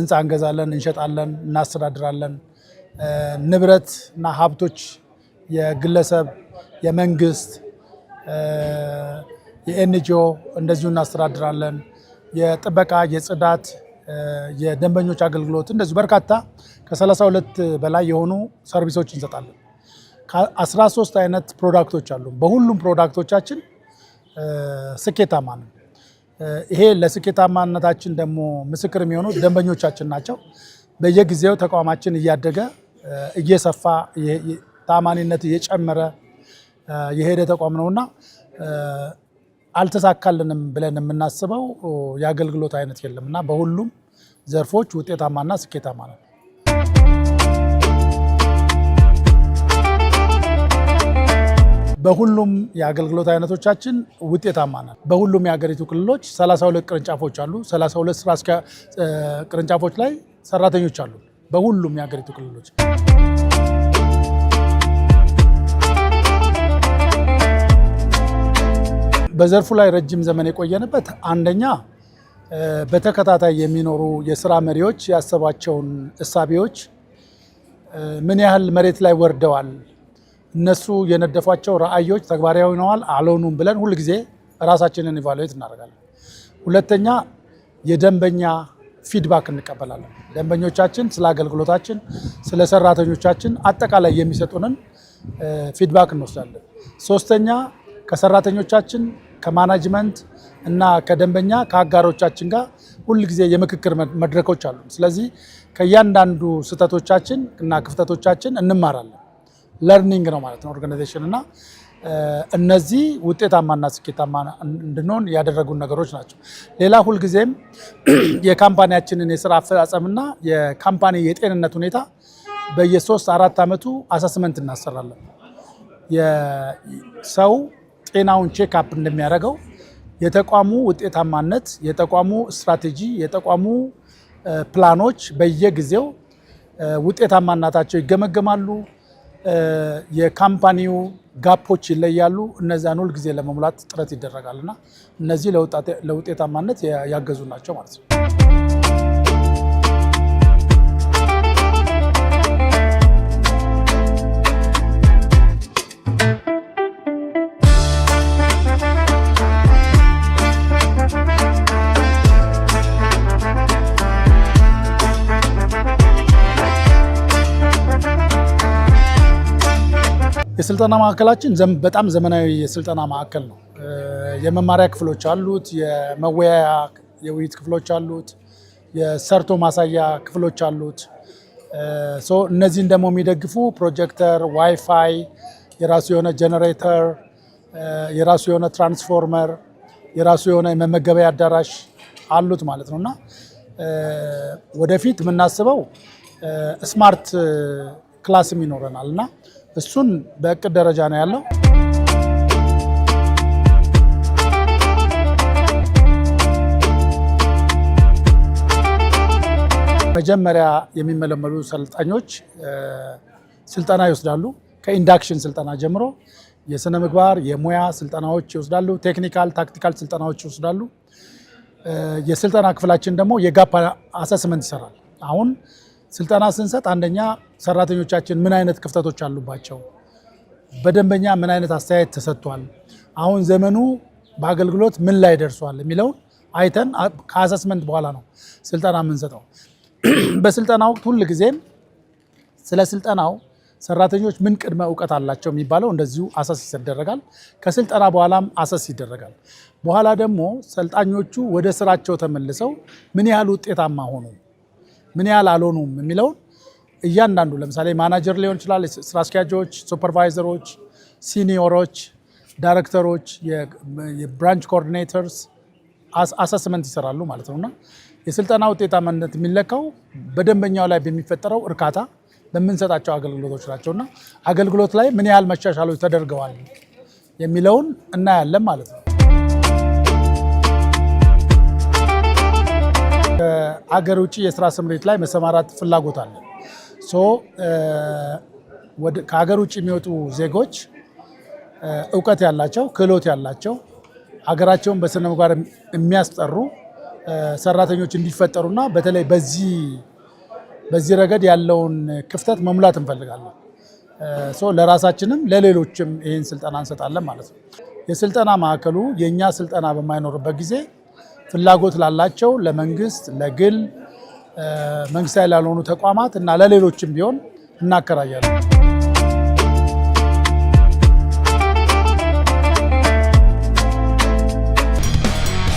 ህንፃ እንገዛለን፣ እንሸጣለን፣ እናስተዳድራለን። ንብረት እና ሀብቶች የግለሰብ፣ የመንግስት፣ የኤንጂኦ እንደዚሁ እናስተዳድራለን። የጥበቃ፣ የጽዳት፣ የደንበኞች አገልግሎት እንደዚሁ በርካታ ከ32 በላይ የሆኑ ሰርቪሶች እንሰጣለን። ከ13 አይነት ፕሮዳክቶች አሉ። በሁሉም ፕሮዳክቶቻችን ስኬታማ ነው። ይሄ ለስኬታማነታችን ደግሞ ምስክር የሚሆኑ ደንበኞቻችን ናቸው። በየጊዜው ተቋማችን እያደገ እየሰፋ ታማኒነት እየጨመረ የሄደ ተቋም ነውና አልተሳካልንም ብለን የምናስበው የአገልግሎት አይነት የለምና በሁሉም ዘርፎች ውጤታማና ስኬታማ ነው። በሁሉም የአገልግሎት አይነቶቻችን ውጤታማ ነን። በሁሉም የሀገሪቱ ክልሎች 32 ቅርንጫፎች አሉ። 32 ስራ ቅርንጫፎች ላይ ሰራተኞች አሉ። በሁሉም የሀገሪቱ ክልሎች በዘርፉ ላይ ረጅም ዘመን የቆየንበት አንደኛ በተከታታይ የሚኖሩ የስራ መሪዎች ያሰባቸውን እሳቤዎች ምን ያህል መሬት ላይ ወርደዋል፣ እነሱ የነደፏቸው ራዕዮች ተግባራዊ ሆነዋል አልሆኑም ብለን ሁል ጊዜ ራሳችንን ኢቫሉዌት እናደርጋለን። ሁለተኛ የደንበኛ ፊድባክ እንቀበላለን። ደንበኞቻችን ስለ አገልግሎታችን፣ ስለ ሰራተኞቻችን አጠቃላይ የሚሰጡንን ፊድባክ እንወስዳለን። ሶስተኛ ከሰራተኞቻችን ከማናጅመንት እና ከደንበኛ ከአጋሮቻችን ጋር ሁል ጊዜ የምክክር መድረኮች አሉ። ስለዚህ ከእያንዳንዱ ስህተቶቻችን እና ክፍተቶቻችን እንማራለን። ለርኒንግ ነው ማለት ነው ኦርጋናይዜሽን እና እነዚህ ውጤታማና ስኬታማ እንድንሆን ያደረጉን ነገሮች ናቸው። ሌላ ሁልጊዜም የካምፓኒያችንን የስራ አፈጻጸምና የካምፓኒ የጤንነት ሁኔታ በየ3-4 ዓመቱ አሰስመንት እናሰራለን። የሰው ጤናውን ቼክ አፕ እንደሚያደርገው የተቋሙ ውጤታማነት፣ የተቋሙ ስትራቴጂ፣ የተቋሙ ፕላኖች በየጊዜው ውጤታማነታቸው ይገመገማሉ። የካምፓኒው ጋፖች ይለያሉ። እነዚያን ሁል ጊዜ ለመሙላት ጥረት ይደረጋልና እነዚህ ለውጤታማነት ያገዙ ናቸው ማለት ነው። የስልጠና ማዕከላችን በጣም ዘመናዊ የስልጠና ማዕከል ነው። የመማሪያ ክፍሎች አሉት፣ የመወያያ የውይይት ክፍሎች አሉት፣ የሰርቶ ማሳያ ክፍሎች አሉት። እነዚህን ደግሞ የሚደግፉ ፕሮጀክተር፣ ዋይፋይ፣ የራሱ የሆነ ጄኔሬተር፣ የራሱ የሆነ ትራንስፎርመር፣ የራሱ የሆነ የመመገቢያ አዳራሽ አሉት ማለት ነው እና ወደፊት የምናስበው ስማርት ክላስም ይኖረናል እና እሱን በእቅድ ደረጃ ነው ያለው። መጀመሪያ የሚመለመሉ ሰልጣኞች ስልጠና ይወስዳሉ። ከኢንዳክሽን ስልጠና ጀምሮ የስነ ምግባር የሙያ ስልጠናዎች ይወስዳሉ። ቴክኒካል ታክቲካል ስልጠናዎች ይወስዳሉ። የስልጠና ክፍላችን ደግሞ የጋፕ አሰስመንት ይሰራል። አሁን ስልጠና ስንሰጥ አንደኛ ሰራተኞቻችን ምን አይነት ክፍተቶች አሉባቸው፣ በደንበኛ ምን አይነት አስተያየት ተሰጥቷል፣ አሁን ዘመኑ በአገልግሎት ምን ላይ ደርሷል የሚለውን አይተን ከአሰስመንት በኋላ ነው ስልጠና የምንሰጠው። በስልጠና ወቅት ሁል ጊዜም ስለ ስልጠናው ሰራተኞች ምን ቅድመ እውቀት አላቸው የሚባለው እንደዚሁ አሰስ ይደረጋል። ከስልጠና በኋላም አሰስ ይደረጋል። በኋላ ደግሞ ሰልጣኞቹ ወደ ስራቸው ተመልሰው ምን ያህል ውጤታማ ሆኑ፣ ምን ያህል አልሆኑም የሚለውን እያንዳንዱ ለምሳሌ ማናጀር ሊሆን ይችላል፣ ስራ አስኪያጆች፣ ሱፐርቫይዘሮች፣ ሲኒዮሮች፣ ዳይሬክተሮች፣ የብራንች ኮኦርዲኔተርስ አሰስመንት ይሰራሉ ማለት ነውና የስልጠና ውጤታማነት የሚለካው በደንበኛው ላይ በሚፈጠረው እርካታ በምንሰጣቸው አገልግሎቶች ናቸውና አገልግሎት ላይ ምን ያህል መሻሻሎች ተደርገዋል የሚለውን እናያለን ማለት ነው። ከአገር ውጭ የስራ ስምሪት ላይ መሰማራት ፍላጎት አለ። ከሀገር ውጭ የሚወጡ ዜጎች እውቀት ያላቸው ክህሎት ያላቸው ሀገራቸውን በስነ ምግባር የሚያስጠሩ ሰራተኞች እንዲፈጠሩና በተለይ በዚህ ረገድ ያለውን ክፍተት መሙላት እንፈልጋለን። ለራሳችንም ለሌሎችም ይህን ስልጠና እንሰጣለን ማለት ነው። የስልጠና ማዕከሉ የእኛ ስልጠና በማይኖርበት ጊዜ ፍላጎት ላላቸው ለመንግስት፣ ለግል፣ መንግስታዊ ላልሆኑ ተቋማት እና ለሌሎችም ቢሆን እናከራያለን።